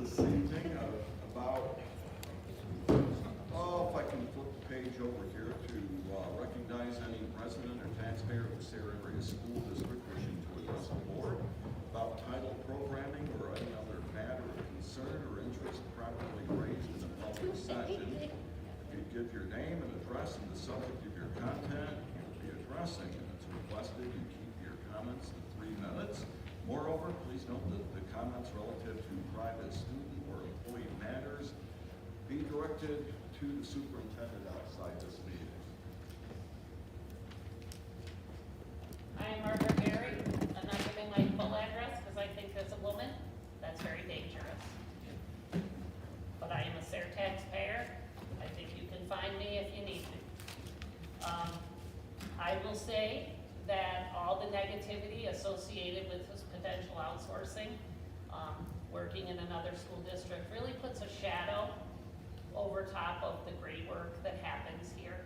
this evening about, if I can flip the page over here to recognize any resident or taxpayer of the Sayre Area School District wishing to address the board about title programming or any other matter of concern or interest properly raised in a public session. If you give your name and address and the subject of your content you'll be addressing, and it's requested you keep your comments to 3 minutes. Moreover, please note that the comments relative to private student or employee matters be directed to the superintendent outside this meeting. I am Margaret Berry. I'm not giving my full address because I think as a woman, that's very dangerous. But I am a Sayre taxpayer. I think you can find me if you need me. I will say that all the negativity associated with this potential outsourcing, working in another school district, really puts a shadow over top of the great work that happens here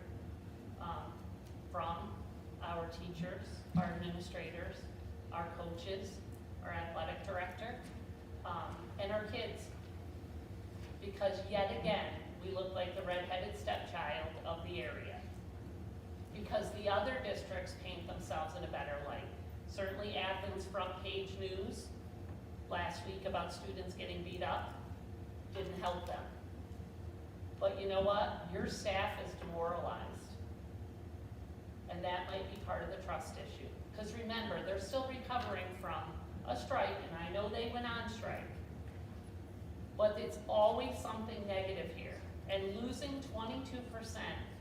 from our teachers, our administrators, our coaches, our athletic director, and our kids. Because yet again, we look like the redheaded stepchild of the area. Because the other districts paint themselves in a better light. Certainly Athens front page news last week about students getting beat up didn't help them. But you know what? Your staff is demoralized. And that might be part of the trust issue. Because remember, they're still recovering from a strike, and I know they went on strike. But it's always something negative here. And losing 22%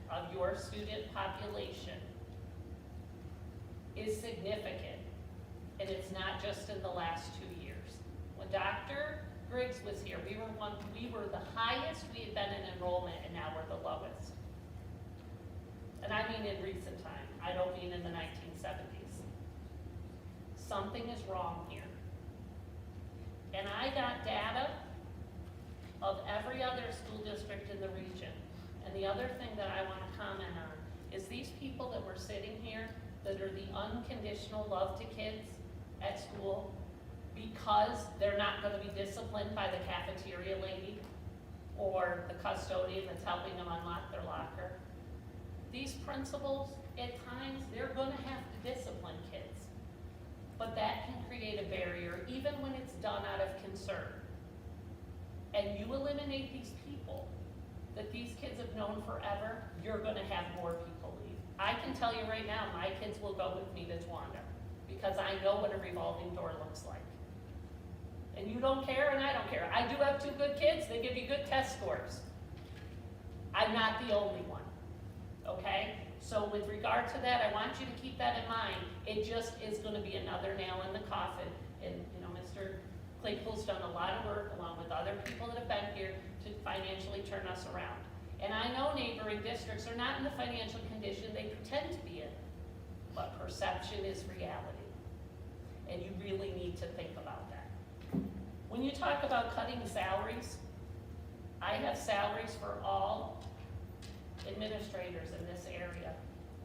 of your student population is significant. And it's not just in the last 2 years. When Dr. Griggs was here, we were the highest we had been in enrollment, and now we're the lowest. And I mean in recent time, I don't mean in the 1970s. Something is wrong here. And I got data of every other school district in the region. And the other thing that I want to comment on is these people that were sitting here that are the unconditional love to kids at school because they're not going to be disciplined by the cafeteria lady or the custodian that's helping them unlock their locker. These principals, at times, they're going to have to discipline kids. But that can create a barrier even when it's done out of concern. And you eliminate these people that these kids have known forever, you're going to have more people leave. I can tell you right now, my kids will go with me to Towanda because I know what a revolving door looks like. And you don't care, and I don't care. I do have 2 good kids. They give you good test scores. I'm not the only one, okay? So with regard to that, I want you to keep that in mind. It just is going to be another nail in the coffin. And, you know, Mr. Claypool's done a lot of work along with other people that have been here to financially turn us around. And I know neighboring districts are not in the financial condition they pretend to be in, but perception is reality. And you really need to think about that. When you talk about cutting salaries, I have salaries for all administrators in this area.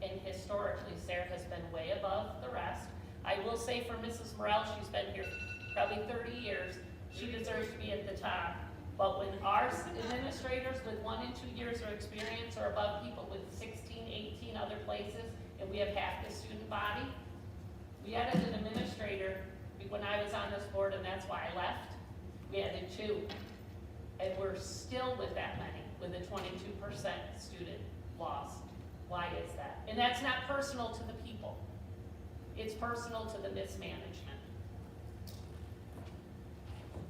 And historically, Sayre has been way above the rest. I will say for Mrs. Morrell, she's been here probably 30 years. She deserves to be at the top. But when our administrators with 1 and 2 years of experience are above people with 16, 18 other places, and we have half the student body, we added an administrator when I was on this board, and that's why I left. We added 2. And we're still with that many, with a 22% student loss. Why is that? And that's not personal to the people. It's personal to the mismanagement.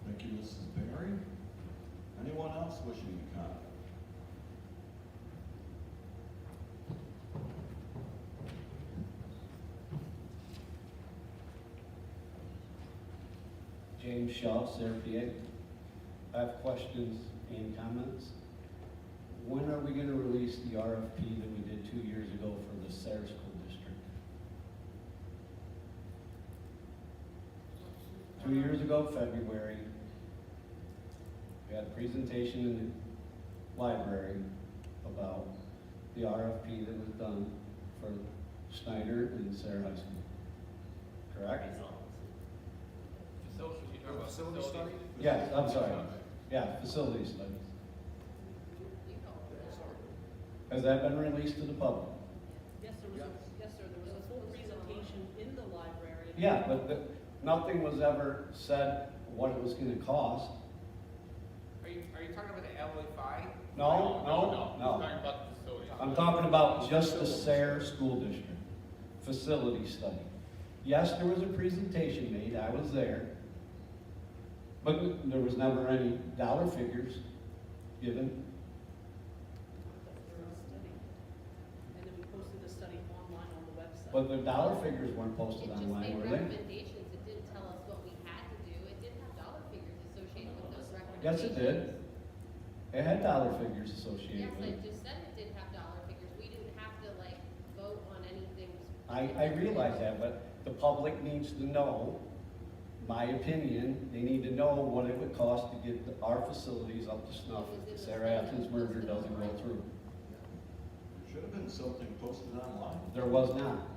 Thank you, Mrs. Berry. Anyone else wishing to comment? James Shaw, Sayre, PA. I have questions and comments. When are we going to release the RFP that we did 2 years ago for the Sayre School District? 2 years ago, February, we had a presentation in the library about the RFP that was done for Snyder and Sayre High School. Correct? Facilities, you talking about Facility facility? study? Yes, I'm sorry. Yeah, facility studies. You know, Has that been released to the public? Yes, yes, sir, there was a full presentation in the library. Yeah, but nothing was ever said what it was gonna cost. Are you talking about the LA five? No. You're talking about the facility. I'm talking about just the Sayre School District facility study. Yes, there was a presentation made, I was there, but there was never any dollar figures given. There was a study. And then we posted the study online on the website. But the dollar figures weren't It posted just online, made were they? recommendations, it didn't tell us what we had to do, it didn't have dollar figures associated with those Yes, recommendations. it did. It had dollar figures associated Yes, with I it. just said it didn't have dollar figures, we didn't have to like vote on anything. I realize that, but the public needs to know, my opinion, they need to know what it would cost to get our facilities up to snuff if the Sarah Athens merger doesn't go through. There should have been something posted online. There was not.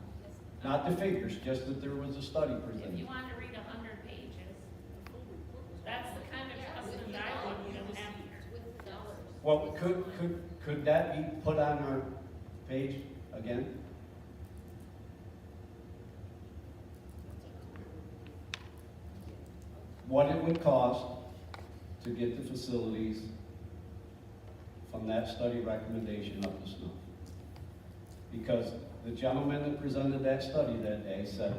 Not the figures, just that there was a study If presented. you want to read 100 pages, The full report was. that's the kind of Yeah, trust with and the dialogue dollars, we don't have here. with the dollars. Well, could that be put on our page again? What it would cost to get the facilities from that study recommendation up to snuff. Because the gentleman that presented that study that day said,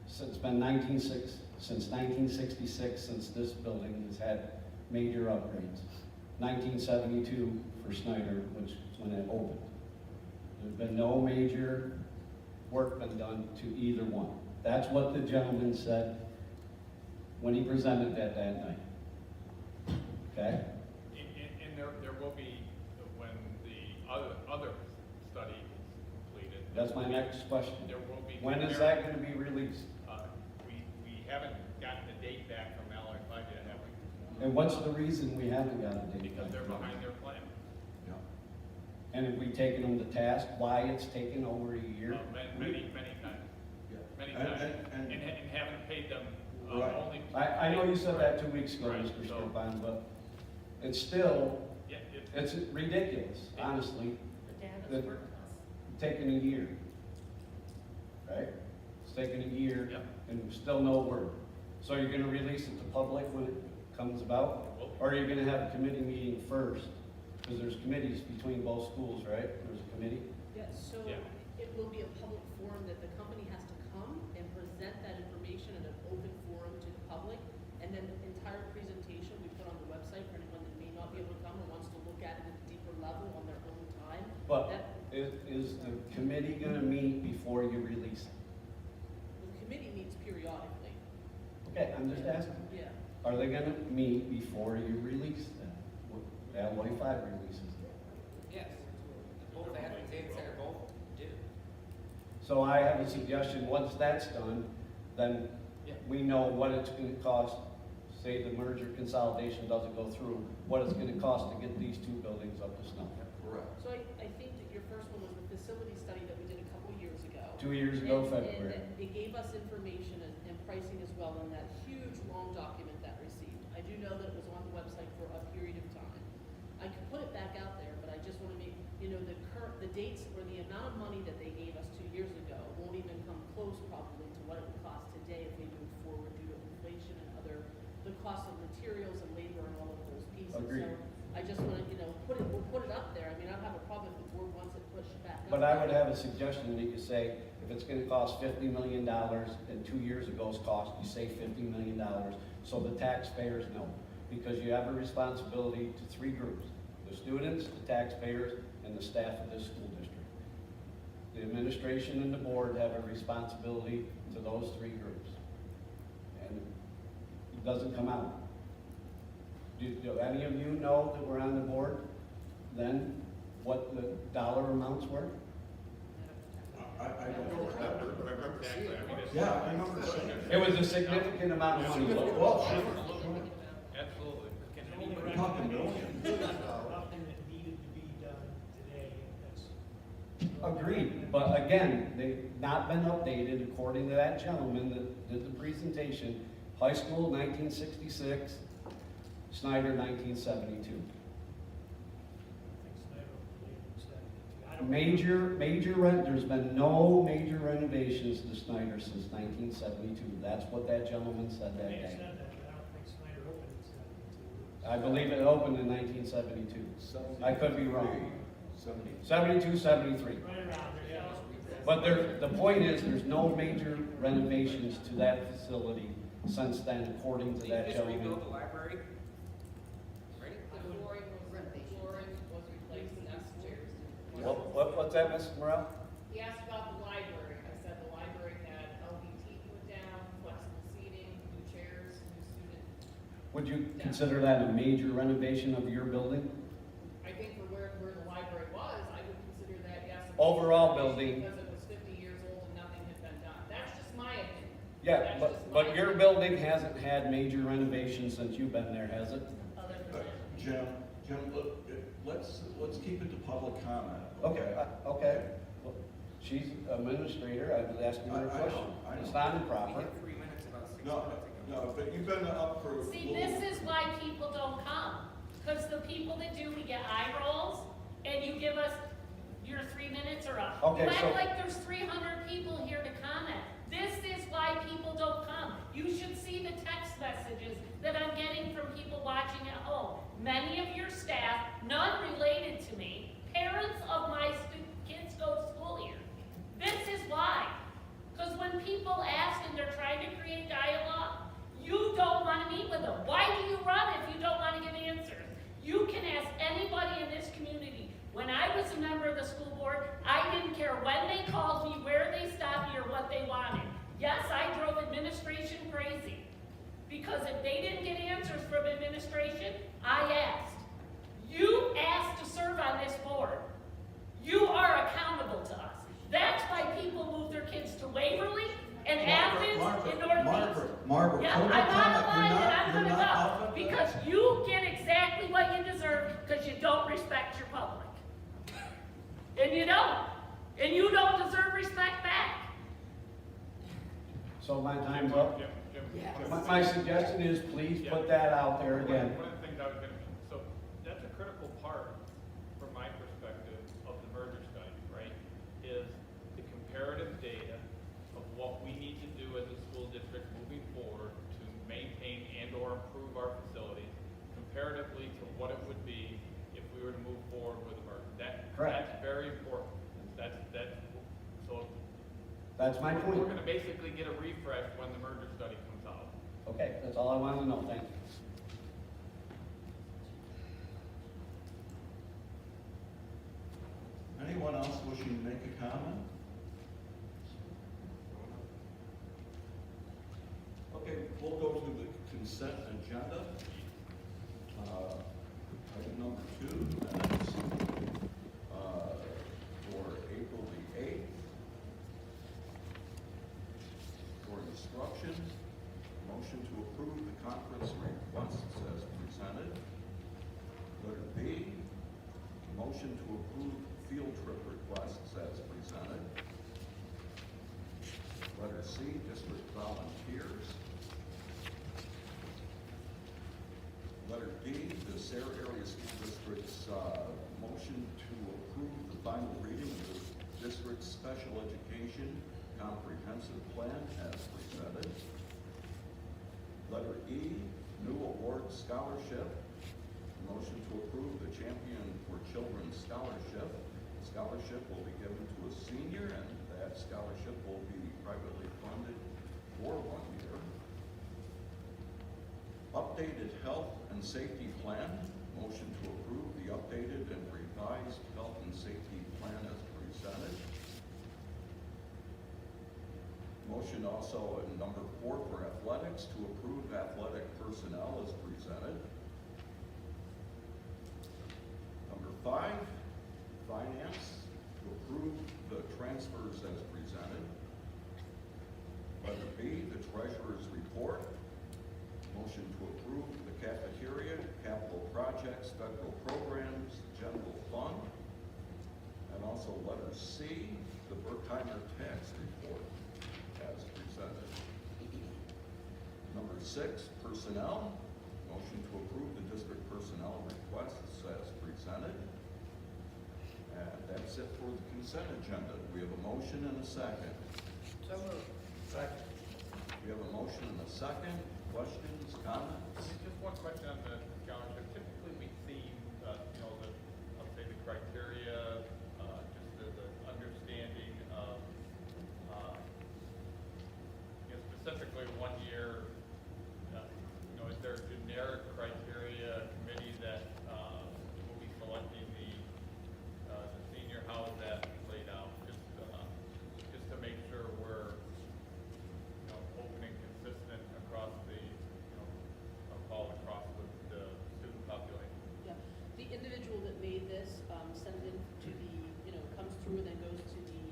since 1966, since this building has had major upgrades. 1972 for Snyder, which is when it opened. There's been no major work been done to either one. That's what the gentleman said when he presented that night. Okay? And there will be, when the other study is completed. That's my next question. There will be. When is that gonna be released? We haven't gotten the date back from LA five yet, have we? And what's the reason we haven't got a date? Because they're behind their plan. Yeah. And have we taken them to task why it's taken over a year? Many times, Yeah. many And- times, and- and haven't paid them, Right. only. I know you said that 2 weeks ago, Right, Mr. so- Stirpine, but it's still, Yeah, it's ridiculous, honestly, The data's The- worthless. taking a year. Right? It's taken a year Yep. and still no word. So you're gonna release it to public when it comes about? Or are you gonna have a committee meeting first? Because there's committees between both schools, right? There's a committee? Yes, so Yeah. it will be a public forum that the company has to come and present that information in an open forum to the public. And then the entire presentation we put on the website for anyone that may not be able to come or wants to look at it at a deeper level on their own time. But That- is the committee gonna meet before you release it? The committee meets periodically. Okay, I'm just asking. Yeah. Are they gonna meet before you release them? LA five releases it. Yes, both Athens and Center both do. So I have a suggestion, once that's done, then Yeah. we know what it's gonna cost. Say the merger consolidation doesn't go through, what it's gonna cost to get these two buildings up to snuff. Correct. So I think that your first one was the facility study that we did a couple years ago. 2 years ago, And February. it gave us information and pricing as well in that huge, long document that received. I do know that it was on the website for a period of time. I could put it back out there, but I just want to make, the dates or the amount of money that they gave us 2 years ago won't even come close probably to what it would cost today if we move forward due to inflation and the cost of materials and labor and all of those pieces. Agreed. So I just want to, we'll put it up there. I mean, I don't have a problem if the board wants it pushed back up. But I would have a suggestion that you say, if it's gonna cost $50 million, and 2 years ago's cost, you say $50 million, so the taxpayers know. Because you have a responsibility to three groups: the students, the taxpayers, and the staff of this school district. The administration and the board have a responsibility to those three groups. And it doesn't come out. Do any of you know that were on the board then, what the dollar amounts were? I don't remember. Remember exactly, I mean, it's. Yeah, I remember seeing it. It was a significant amount of money. Well, sure. Absolutely. We're talking millions. Nothing that needed to be done today, that's. Agreed, but again, they've not been updated according to that gentleman that did the presentation. High school, 1966, Snyder, 1972. I think Snyder believed in 72. I don't. There's been no major renovations to Snyder since 1972. That's what that gentleman said that They day. said that, but I don't think Snyder opened in 72. I believe it opened in 1972. I could be wrong. 72. 72, 73. Right around there, yeah. But the point is, there's no major renovations to that facility since then, according to Did you that just gentleman. rebuild the library? Right? The flooring was replaced and that's chairs. What's that, Mrs. Morel? He asked about the library. I said the library had LVT put down, flexible seating, new chairs, new student. Would you consider that a major renovation of your building? I think for where the library was, I would consider that, yes. a Overall renovation building. Because it was 50 years old and nothing had been done. That's just my opinion. Yeah, That's just my but your opinion. building hasn't had major renovations since you've been there, has it? Other than that. Jim, let's keep it to public comment. Okay. Well, she's administrator, I was asking her a I know, question. I know. It's not We improper. had 3 minutes about 6 No, minutes ago. no, but you've been up for. a See, little- this is why people don't come, because the people that do, we get eye rolls, and you give us your 3 minutes are up. Okay, You act so- like there's 300 people here to comment. This is why people don't come. You should see the text messages that I'm getting from people watching at home. Many of your staff, none related to me, parents of my kids go to school here. This is why. Because when people ask and they're trying to create dialogue, you don't want to meet with them. Why do you run if you don't want to give answers? You can ask anybody in this community. When I was a member of the school board, I didn't care when they called me, where they stopped me, or what they wanted. Yes, I drove administration crazy. Because if they didn't get answers from administration, I asked. You asked to serve on this board. You are accountable to us. That's why people move their kids to Waverly and Athens and Northeast. Margaret, Yeah, hold I'm your out of comment. line You're and not- I'm you're gonna not go, up at the- because you get exactly what you deserve, because you don't respect your public. And you don't. And you don't deserve respect back. So my time's up. Jim, My suggestion is, please put that out there again. One of the things I was gonna, so that's a critical part from my perspective of the merger study, right? Is the comparative data of what we need to do as a school district moving forward to maintain and or improve our facilities comparatively to what it would be if we were to move forward with a merger. Correct. That's very important. So That's my we're point. gonna basically get a refresh when the merger study comes out. Okay, that's all I wanted to know, thank you. Anyone else wishing to make a comment? Okay, we'll go to the consent agenda. Item number 2, minutes for April the 8th. For instruction, motion to approve the conference requests as presented. Letter B, motion to approve field trip requests as presented. Letter C, district volunteers. Letter D, the Sarah Area School District's motion to approve the final reading of the district's special education comprehensive plan as presented. Letter E, new award scholarship. Motion to approve the Champion for Children Scholarship. Scholarship will be given to a senior, and that scholarship will be privately funded for 1 year. Updated health and safety plan. Motion to approve the updated and revised health and safety plan as presented. Motion also in number 4 for athletics to approve athletic personnel as presented. Number 5, finance to approve the transfers as presented. Letter B, the treasurer's report. Motion to approve the cafeteria, capital projects, federal programs, general fund. And also letter C, the Berkheimer tax report as presented. Number 6, personnel. Motion to approve the that's it for the consent agenda. We have a motion and a second. So moved. Second. We have a motion and a second. Questions, comments? Just one question on the scholarship. Typically, we see, I'll say the criteria, just as an understanding of, specifically 1 year, is there a generic criteria committee that, will be selecting the senior? How is that laid out? Just to make sure we're, open and consistent across the, all across the student population. Yeah, the individual that made this, sends it to the, comes through and then goes to the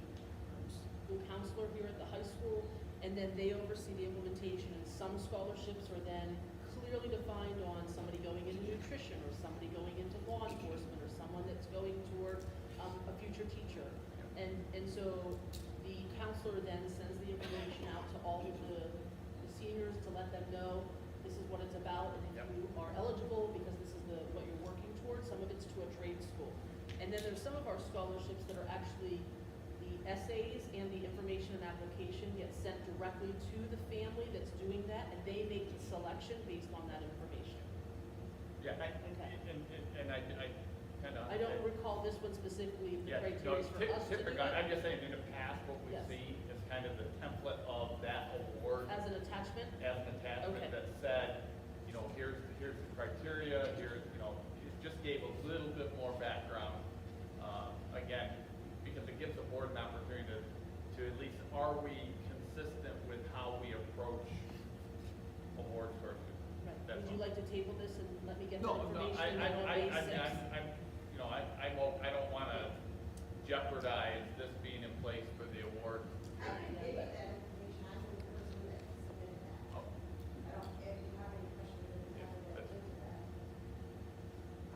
school counselor here at the high school, and then they oversee the implementation, and some scholarships are then clearly defined on somebody going into nutrition, or somebody going into law enforcement, or someone that's going toward, a future teacher. And so the counselor then sends the information out to all of the seniors to let them know this is what it's about, and if Yep. you are eligible, because this is what you're working towards, some of it's to a trade school. And then there's some of our scholarships that are actually, the essays and the information and application get sent directly to the family that's doing that, and they make the selection based on that information. Yeah, Okay. and I kind of. I don't recall this one specifically, the Yeah, criteria is for us to do typically, it. I'm just saying, in the past, what we Yes. see is kind of the template of that award As an attachment? as an attachment Okay. that said, here's the criteria, it just gave a little bit more background. Again, because it gives the board an opportunity to at least, are we consistent with how we approach awards for our students? Right. That's Would you all. like to table this and let me get that No, information? I and then on May 6th? I don't want to jeopardize this being in place for the award. I can give you that information, I'm the person that submitted that. Oh, I don't, if you have any questions, then you have to that's- look into that.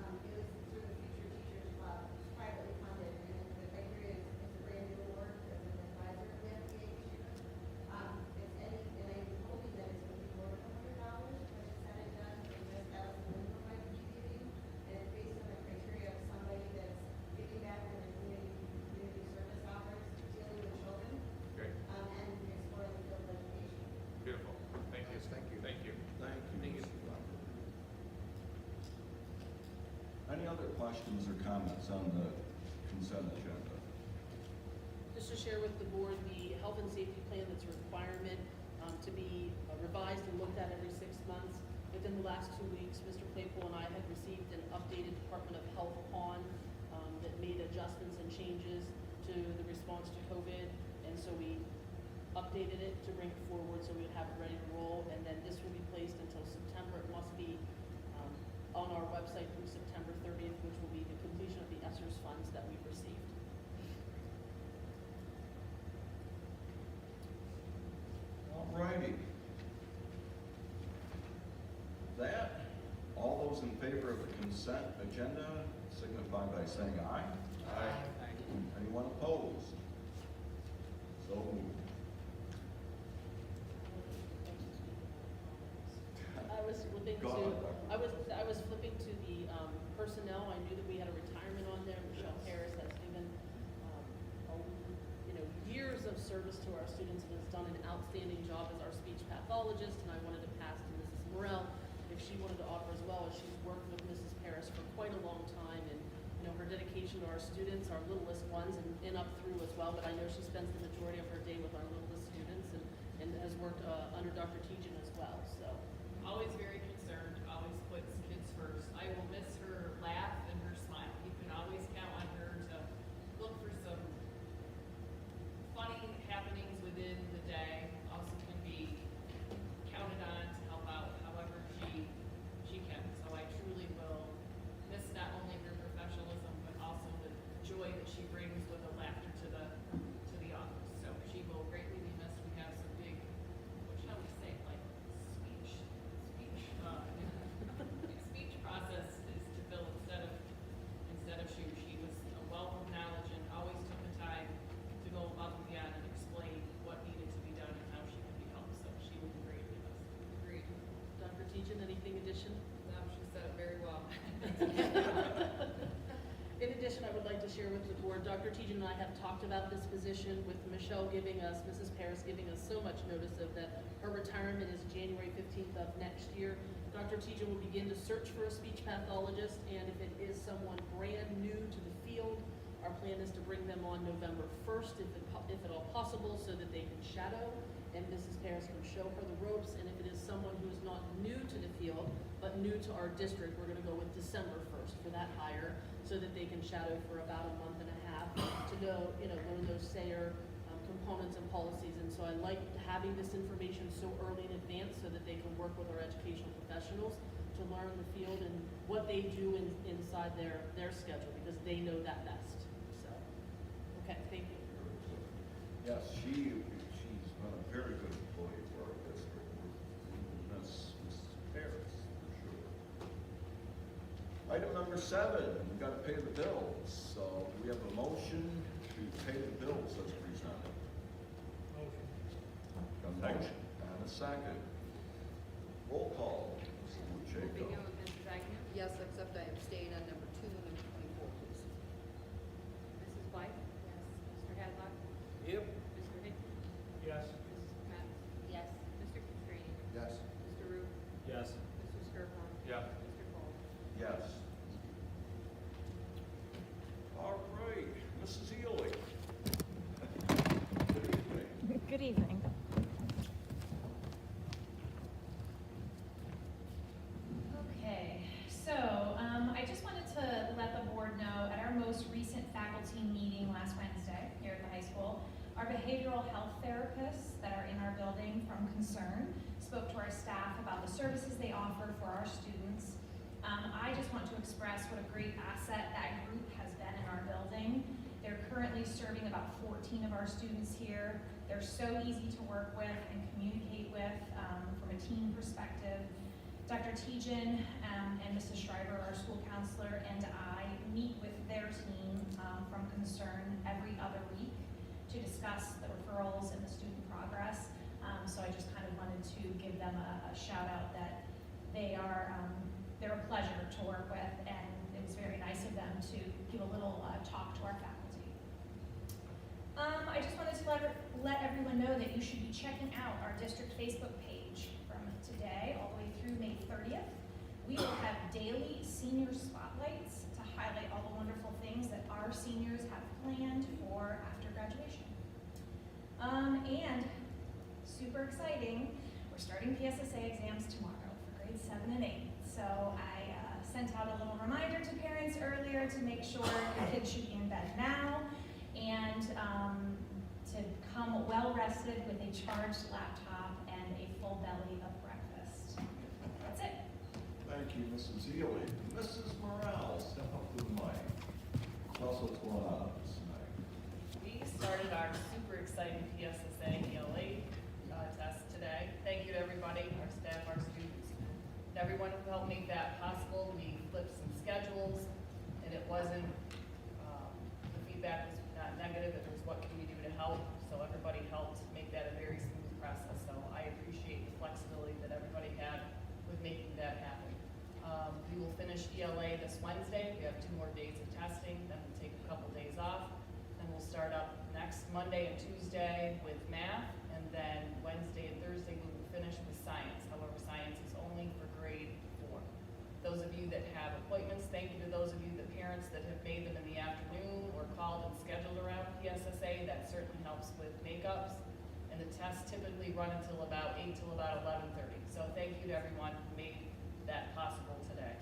It was through the Future Teachers Club, it's privately funded, and the criteria is, it's a brand new award as an advisor of the FBA this year. It's any, and I'm hoping that it's going to be more than $100, but it's had it done, and just as the minimum I can give you, and it's based on the criteria of somebody that's giving back in the community service hours, dealing with children. great, And exploring the field of education. beautiful, thank you. Yes, thank you. Thank you. Thank you, Mr. Lambert. Any other questions or comments on the consent agenda? Just to share with the board, the health and safety plan that's a requirement to be revised and looked at every 6 months. Within the last 2 weeks, Mr. Claypool and I had received an updated Department of Health PON that made adjustments and changes to the response to COVID. And so we updated it to bring it forward so we would have it ready to roll. And then this will be placed until September. It must be on our website through September 30th, which will be the completion of the ESSERS funds that we've received. All righty. That, all those in favor of the consent agenda signify by saying aye. Aye. Anyone opposed? So moved. I was flipping Go to, on. I was flipping to the personnel. I knew that we had a retirement on there. Michelle Harris has given, years of service to our students and has done an outstanding job as our speech pathologist. And I wanted to pass to Mrs. Morel if she wanted to offer as well, as she's worked with Mrs. Harris for quite a long time. And, her dedication to our students, our littlest ones, and up through as well. But I know she spends the majority of her day with our littlest students and has worked under Dr. Tejan as well, so. Always very concerned, always puts kids first. I will miss her laugh and her smile. You can always count on her to look for some funny happenings within the day. Also can be counted on to help out however she can. So I truly will miss not only her professionalism, but also the joy that she brings with the laughter to the office. So she will greatly be missed. We have some big, what shall we say, like speech process is to fill instead of shoes. She was a wealth of knowledge and always took the time to go above and beyond and explain what needed to be done and how she could be helped. So she will be greatly missed. Agreed. Dr. Tejan, anything addition? No, she said it very well. In addition, I would like to share with the board. Dr. Tejan and I have talked about this position with Michelle giving us, Mrs. Paris giving us so much notice of that her retirement is January 15th of next year. Dr. Tejan will begin to search for a speech pathologist, and if it is someone brand new to the field, our plan is to bring them on November 1st, if at all possible, so that they can shadow and Mrs. Paris can show her the ropes. And if it is someone who is not new to the field, but new to our district, we're gonna go with December 1st for that hire, so that they can shadow for about a month and a half to know, learn those SAYER components and policies. And so I like having this information so early in advance so that they can work with our educational professionals to learn the field and what they do inside their schedule, because they know that best. So, okay, thank you. Yes, she's been a very good employee for our district. We will miss Mrs. Paris, for sure. Item number 7, we've got to pay the bills. So we have a motion to pay the bills as presented. Motion. A motion and a second. Roll call, Mrs. Begin Pacheco. with Mrs. Agnew. Yes, except I abstain on number 2 and number 24, please. Mrs. White. Yes. Mr. Hadlock. Yep. Mr. Hickman. Yes. Mrs. Metz. Yes. Mr. Constrady. Yes. Mr. Root. Yes. Mr. Skirpon. Yeah. Mr. Cole. Yes. All right, Mrs. Ely. Good evening. Good evening. Okay, so I just wanted to let the board know at our most recent faculty meeting last Wednesday here at the high school, our behavioral health therapists that are in our building from Concern spoke to our staff about the services they offer for our students. I just want to express what a great asset that group has been in our building. They're currently serving about 14 of our students here. They're so easy to work with and communicate with from a team perspective. Dr. Tejan and Mrs. Schreiber, our school counselor, and I meet with their team from Concern every other week to discuss the referrals and the student progress. So I just kind of wanted to give them a shout out that they're a pleasure to work with, and it was very nice of them to give a little talk to our faculty. I just wanted to let everyone know that you should be checking out our district Facebook page from today all the way through May 30th. We will have daily senior spotlights to highlight all the wonderful things that our seniors have planned for after graduation. And super exciting, we're starting PSSA exams tomorrow for grades 7 and 8. So I sent out a little reminder to parents earlier to make sure your kids should be in bed now and to come well rested with a charged laptop and a full belly of breakfast. That's it. Thank you, Mrs. Ely. Mrs. Morale, step up to the mic. Tell us what's going on this night. We started our super exciting PSSA ELA test today. Thank you to everybody, our staff, our students, and everyone who helped make that possible. We flipped some schedules, and it wasn't, the feedback was not negative, it was what can we do to help, so everybody helped make that a very smooth process. So I appreciate the flexibility that everybody had with making that happen. We will finish ELA this Wednesday. We have 2 more days of testing, then we'll take a couple days off. Then we'll start up next Monday and Tuesday with math, and then Wednesday and Thursday we will finish with science. However, science is only for grade 4. Those of you that have appointments, thank you to those of you, the parents that have made them in the afternoon or called and scheduled around PSSA. That certainly helps with makeups. And the tests typically run until about 8 till about 11:30. So thank you to everyone who made that possible today.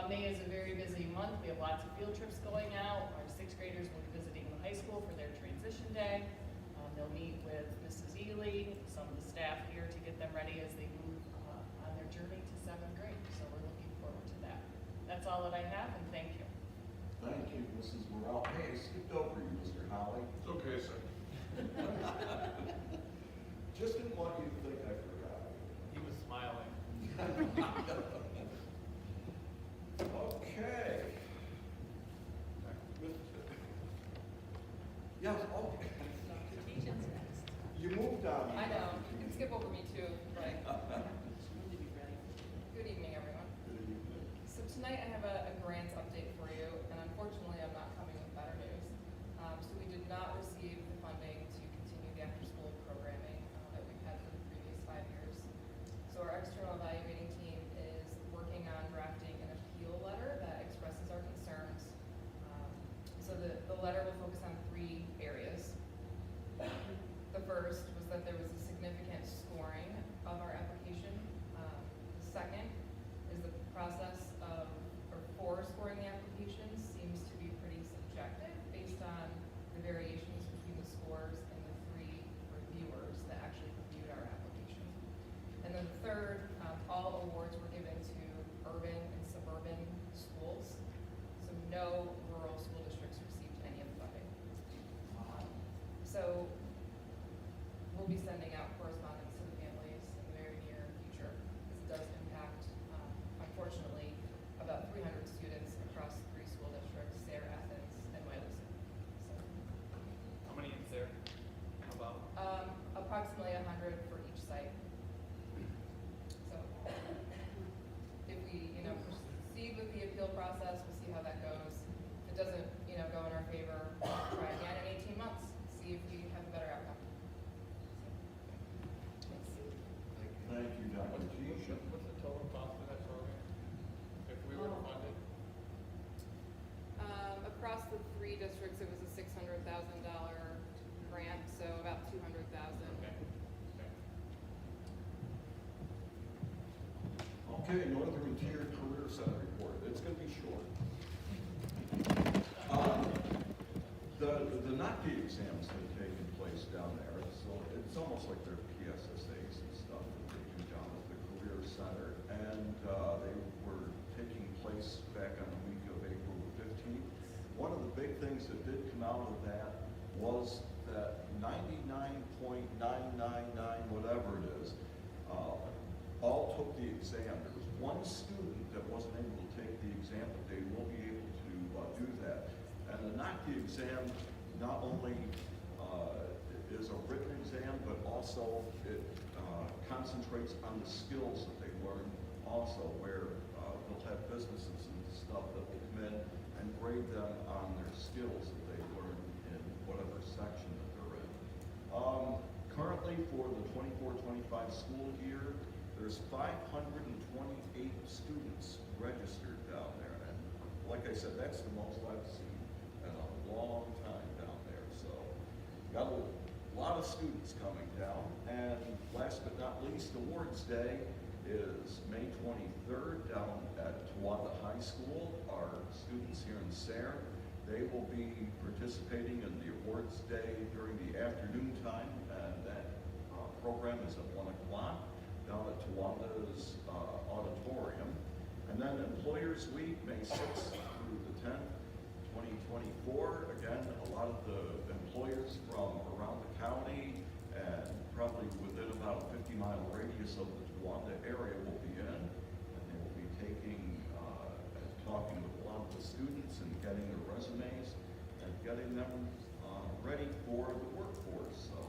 May is a very busy month. We have lots of field trips going out. Our 6th graders will be visiting the high school for their transition day. They'll meet with Mrs. Ely, some of the staff here to get them ready as they move on their journey to 7th grade. So we're looking forward to that. That's all that I have, and thank you. Thank you, Mrs. Morale. Hey, I skipped over you, Mr. Holly. It's okay, sir. Just didn't want you to think I forgot. He was smiling. Okay. Yes, okay. Dr. Tejan's next. You moved on. I know, you can skip over me too, right? Need to be ready. Good evening, everyone. Good evening. So tonight I have a grants update for you, and unfortunately I'm not coming with better news. did not receive the funding to continue the after-school programming that we've had for the previous 5 years. So our external evaluating team is working on drafting an appeal letter that expresses our concerns. So the letter will focus on 3 areas. The first was that there was a significant scoring of our application. The second is the process for scoring the applications seems to be pretty subjective based on the variations between the scores and the 3 reviewers that actually reviewed our application. And then the third, all awards were given to urban and suburban schools. So no rural school districts received any of the funding. So we'll be sending out correspondence to the families in the very near future, because it does impact, unfortunately, about 300 students across 3 school districts, Sayre, Athens, and Wyalusing. So, How many is there? About? approximately 100 for each site. So, if we, proceed with the appeal process, we'll see how that goes. If it doesn't, go in our favor, we'll try again in 18 months, see if we have a better outcome. Thanks. Thank you, Dr. G. What's the total cost of that program? If we were to fund it? Across the 3 districts, it was a $600,000 grant, so about $200,000. Okay. Okay, Northern Tier Career Center report. It's going to be short. The NOCTI exams have taken place down there, so it's almost like they're PSSAs and stuff that they do down at the Career Center. And they were taking place back on the week of April 15th. One of the big things that did come out of that was that 99.999, whatever it is, all took the exam. There was one student that wasn't able to take the exam, but they will be able to do that. And the NOCTI exam not only is a written exam, but also it concentrates on the skills that they learn also, where they'll have businesses and stuff that will come in and grade them on their skills that they learn in whatever section that they're in. Currently, for the 24-25 school year, there's 528 students registered down there. And like I said, that's the most I've seen in a long time down there. So, got a lot of students coming down. And last but not least, Awards Day is May 23rd down at Towanda High School. Our students here in Sayre, they will be participating in the Awards Day during the afternoon time, and that program is at 1 o'clock down at Towanda's auditorium. And then Employers Week, May 6th through the 10th, 2024. Again, a lot of the employers from around the county and probably within about a 50-mile radius of the Towanda area will be in, and they will be taking and talking with a lot of the students and getting their resumes and getting them ready for the workforce. So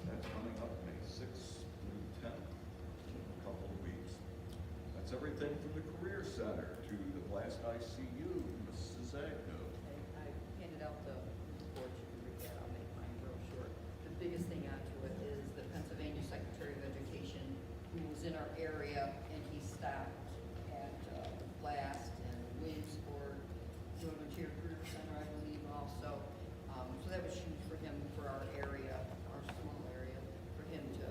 that's coming up May 6th through the 10th in a couple of weeks. That's everything from the Career Center to the Blast ICU. Mrs. Agnew. I handed out the report, you can read that, I'll make mine real short. The biggest thing onto it is the Pennsylvania Secretary of Education, who was in our area, and he stopped at Blast and Williamsport, Northern Tier Career Center, I believe, also. So that was huge for him, for our area, our small area, for him to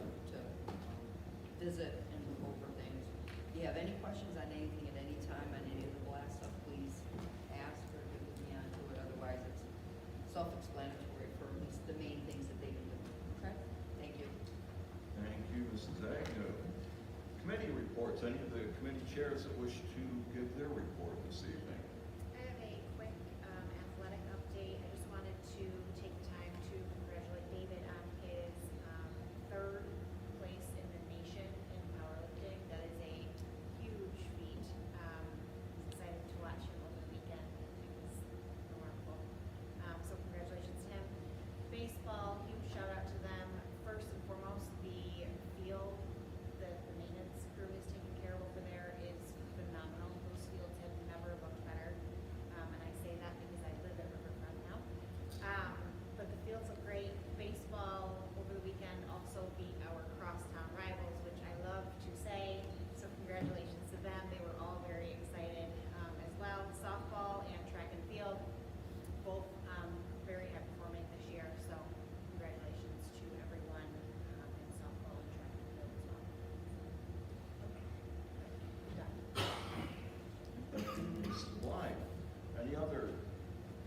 visit and look over things. If you have any questions on anything at any time, on any of the Blast stuff, please ask or give me onto it. Otherwise, it's self-explanatory for at least the main things that they've been doing. Okay? Thank you. Thank you, Mrs. Agnew. Committee reports. Any of the committee chairs that wish to give their report this evening? I have a quick athletic update. I just wanted to take time to congratulate David on his 3rd place in the nation in powerlifting. That is a huge feat. Was excited to watch him over the weekend. It was remarkable. So congratulations to him. Baseball, huge shout out to them. First and foremost, the field that the maintenance crew is taking care of over there is phenomenal. Any other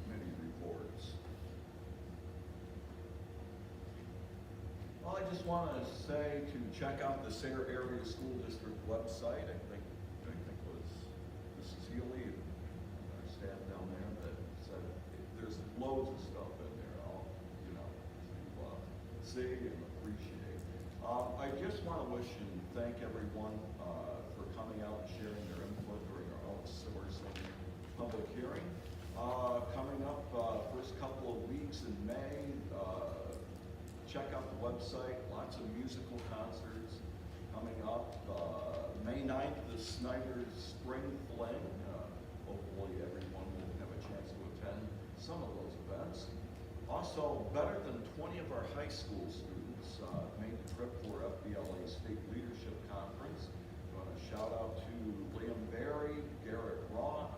committee reports? Well, I just want to say to check out the Sayre Area School District website. I think it was Mrs. Healy, our staff down there, that said there's loads of stuff in there, all, to see and appreciate. I just want to wish and thank everyone for coming out and sharing their input during our outsourcing public hearing. Coming up, first couple of weeks in May, check out the website, lots of musical concerts coming up. May 9th, the Snyder Spring Fling. Hopefully everyone will have a chance to attend some of those events. Also, better than 20 of our high school students made the trip for FBLA State Leadership Conference. I want to shout out to Liam Berry, Garrett Roth,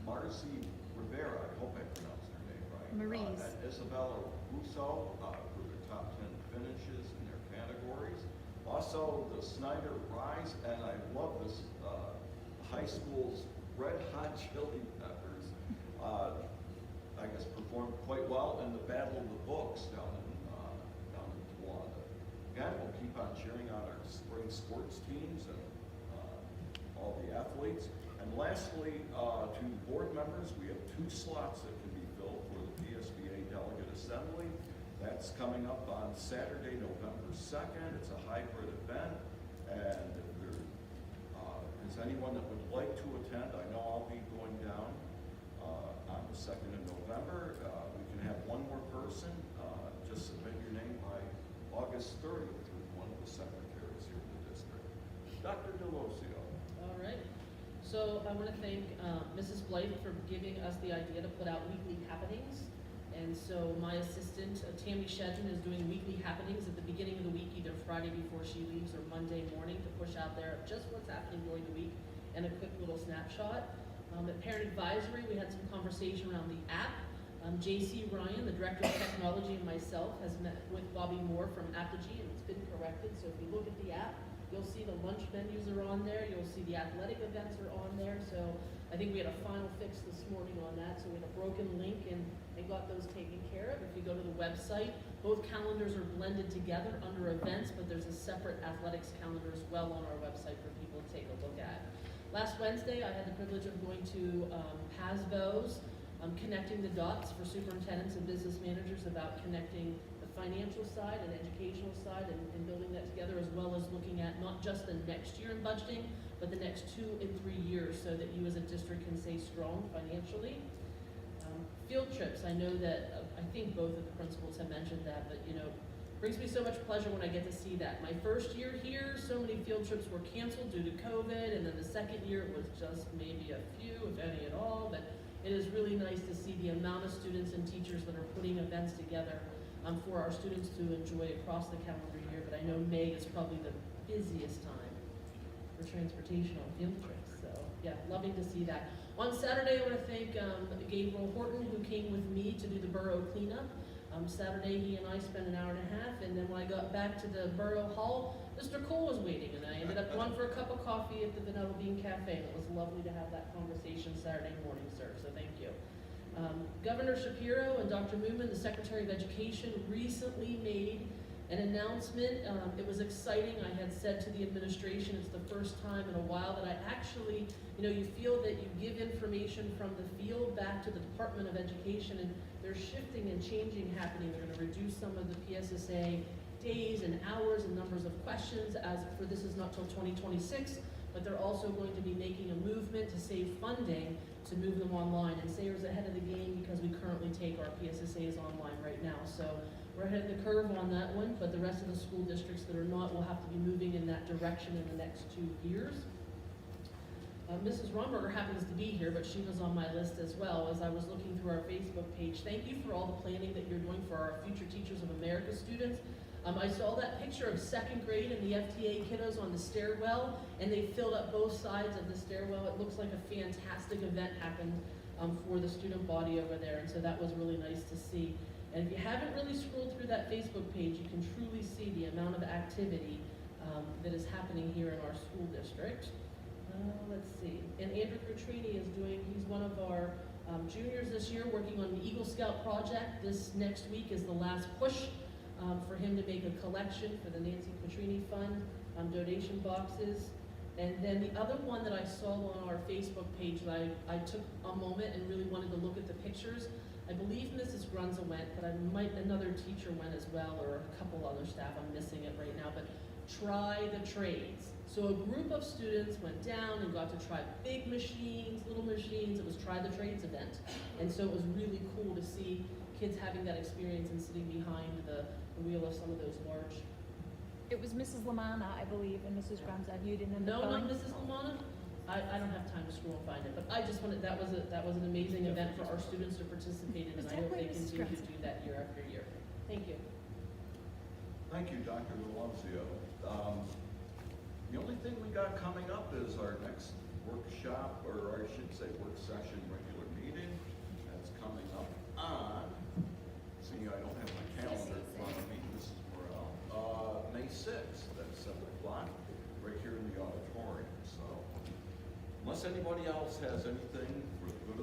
Marcy Rivera, I hope I pronounced her name right. Maurice. And Isabella Russo for their top 10 finishes in their categories. Also, the Snyder Rise, and I love this, high school's Red Hot Chili Peppers, I guess performed quite well in the Battle of the Books down in Tawanda. Again, we'll keep on cheering on our spring sports teams and all the athletes. And lastly, to board members, we have 2 slots that can be filled for the PSBA Delegate Assembly. That's coming up on Saturday, November 2nd. It's a hybrid event, and if there is anyone that would like to attend, I know I'll be going down on the 2nd of November. We can have one more person. Just submit your name by August 30th through one of the secretaries here in the district. Dr. Delosio. All right. So I want to thank Mrs. Blythe for giving us the idea to put out weekly happenings. And so my assistant, Tammy Shedden, is doing weekly happenings at the beginning of the week, either Friday before she leaves or Monday morning, to push out there just what's happening during the week and a quick little snapshot. At Parent Advisory, we had some conversation around the app. JC Ryan, the Director of Technology, and myself has met with Bobby Moore from Apogee, and it's been corrected. So if you look at the app, you'll see the lunch menus are on there. You'll see the athletic events are on there. So I think we had a final fix this morning on that. So we had a broken link and got those taken care of. If you go to the website, both calendars are blended together under events, but there's a separate athletics calendar as well on our website for people to take a look at. Last Wednesday, I had the privilege of going to PASBO's, connecting the dots for superintendents and business managers about connecting the financial side and educational side and building that together, as well as looking at not just the next year in budgeting, but the next 2 and 3 years, so that you as a district can stay strong financially. Field trips, I know that, I think both of the principals have mentioned that, but brings me so much pleasure when I get to see that. My first year here, so many field trips were canceled due to COVID, and then the second year it was just maybe a few, if any at all, but it is really nice to see the amount of students and teachers that are putting events together for our students to enjoy across the calendar year, but I know May is probably the busiest time for transportation on field trips, so yeah, loving to see that. On Saturday, I want to thank Gabriel Horton, who came with me to do the borough cleanup. Saturday, he and I spent an hour and a half, and then when I got back to the borough hall, Mr. Cole was waiting, and I ended up going for a cup of coffee at the Vanilla Bean Cafe, and it was lovely to have that conversation Saturday morning, sir, so thank you. Governor Shapiro and Dr. Moomin, the Secretary of Education, recently made an announcement. It was exciting. I had said to the administration, it's the first time in a while that I actually, you feel that you give information from the field back to the Department of Education, and there's shifting and changing happening. They're going to reduce some of the PSSA days and hours and numbers of questions, as for this is not till 2026, but they're also going to be making a movement to save funding to move them online. And Sayre's ahead of the game because we currently take our PSSAs online right now. So we're ahead of the curve on that one, but the rest of the school districts that are not will have to be moving in that direction in the next 2 years. Mrs. Romberger happens to be here, but she was on my list as well as I was looking through our Facebook page. Thank you for all the planning that you're doing for our Future Teachers of America students. I saw that picture of 2nd grade and the FTA kiddos on the stairwell, and they filled up both sides of the stairwell. It looks like a fantastic event happened for the student body over there, and so that was really nice to see. And if you haven't really scrolled through that Facebook page, you can truly see the amount of activity that is happening here in our school district. Let's see. And Andrew Petrini is he's one of our juniors this year, working on the Eagle Scout project. This next week is the last push for him to make a collection for the Nancy Petrini Fund, donation boxes. And then the other one that I saw on our Facebook page that I took a moment and really wanted to look at the pictures. I believe Mrs. Grunza went, but another teacher went as well, or a couple other staff, I'm missing it right now, but try the trades. So a group of students went down and got to try big machines, little machines. It was Try the Trades event. And so it was really cool to see kids having that experience and sitting behind the wheel of some of those large. It was Mrs. Lamana, I believe, and Mrs. Grunza. You didn't end No, up not going? Mrs. Lamana. I don't have time to scroll and find it, but I just wanted, that was an amazing event for our students to participate in, and I hope they continue to do that year after year. Thank you. Thank you, Dr. Deluzio. The only thing we got coming up is our next workshop, or I should say work session regular meeting. That's coming up on, see, I don't have my calendar in front of me, Mrs. Morel. May 6th, at 7 o'clock, right here in the auditorium. So, unless anybody else has anything